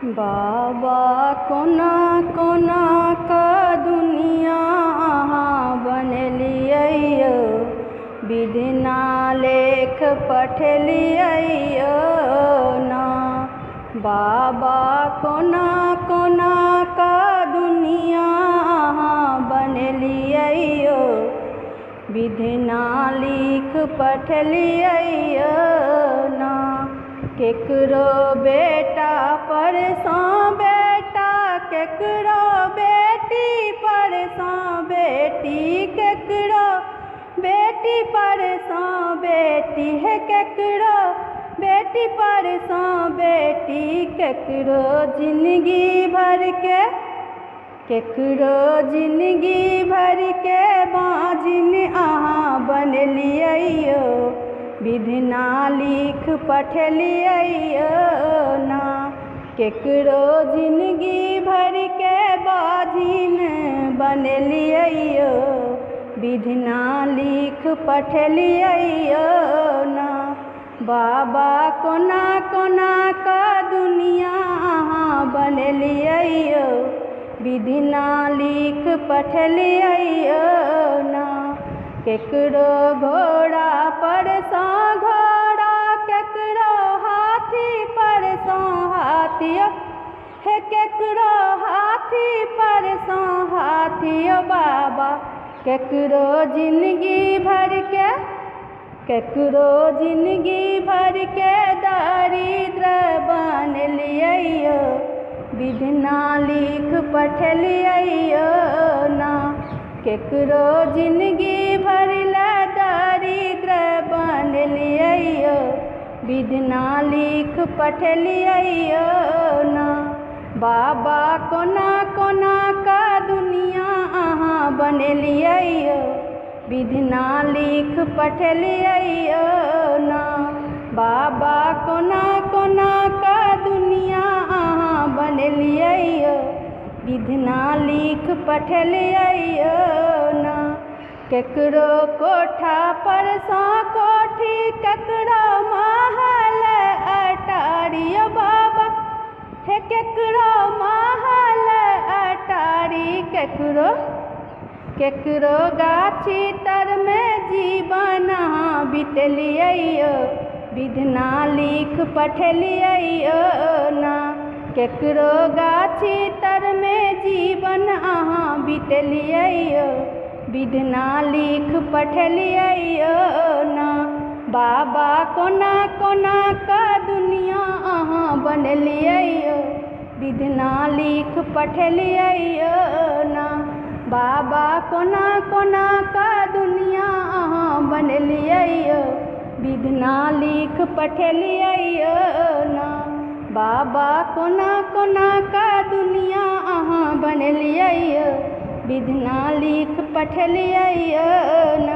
बाबा कोना कोना का दुनिया अहाँ बनेलियै, विधिना लेख पठेलियै ना। बाबा कोना कोना का दुनिया अहाँ बनेलियै, विधिना लिख पठेलियै ना। केकरो बेटा पर सँ बेटा, केकरो बेटी पर सँ बेटी, केकरो बेटी पर सँ बेटी है, केकरो बेटी पर सँ बेटी। केकरो जिंदगी भर के, केकरो जिंदगी भर के बाँझिन अहाँ बनेलियै, विधिना लिख पठेलियै ना। केकरो जिंदगी भर के बाँझिन बनेलियै, विधिना लिख पठेलियै ना। बाबा कोना कोना का दुनिया अहाँ बनेलियै, विधिना लिख पठेलियै ना। केकरो घोड़ा पर सँ घोड़ा, केकरो हाथी पर सँ हाथी है, केकरो हाथी पर सँ हाथी। बाबा केकरो जिंदगी भर के, केकरो जिंदगी भर के दरिद्र बनेलियै, विधिना लिख पठेलियै ना। केकरो जिंदगी भर ले दरिद्र बनेलियै, विधिना लिख पठेलियै ना। बाबा कोना कोना का दुनिया अहाँ बनेलियै, विधिना लिख पठेलियै ना। बाबा कोना कोना का दुनिया अहाँ बनेलियै, विधिना लिख पठेलियै ना। केकरो कोठा पर सँ कोठी, केकरो महल अटारी। बाबा है केकरो महल अटारी, केकरो केकरो गाछी तर में जीवन अहाँ बितेलियै, विधिना लिख पठेलियै ना। केकरो गाछी तर में जीवन अहाँ बितेलियै, विधिना लिख पठेलियै ना। बाबा कोना कोना का दुनिया अहाँ बनेलियै, विधिना लिख पठेलियै ना। बाबा कोना कोना का दुनिया अहाँ बनेलियै, विधिना लिख पठेलियै ना। बाबा कोना कोना का दुनिया अहाँ बनेलियै, विधिना लिख पठेलियै ना।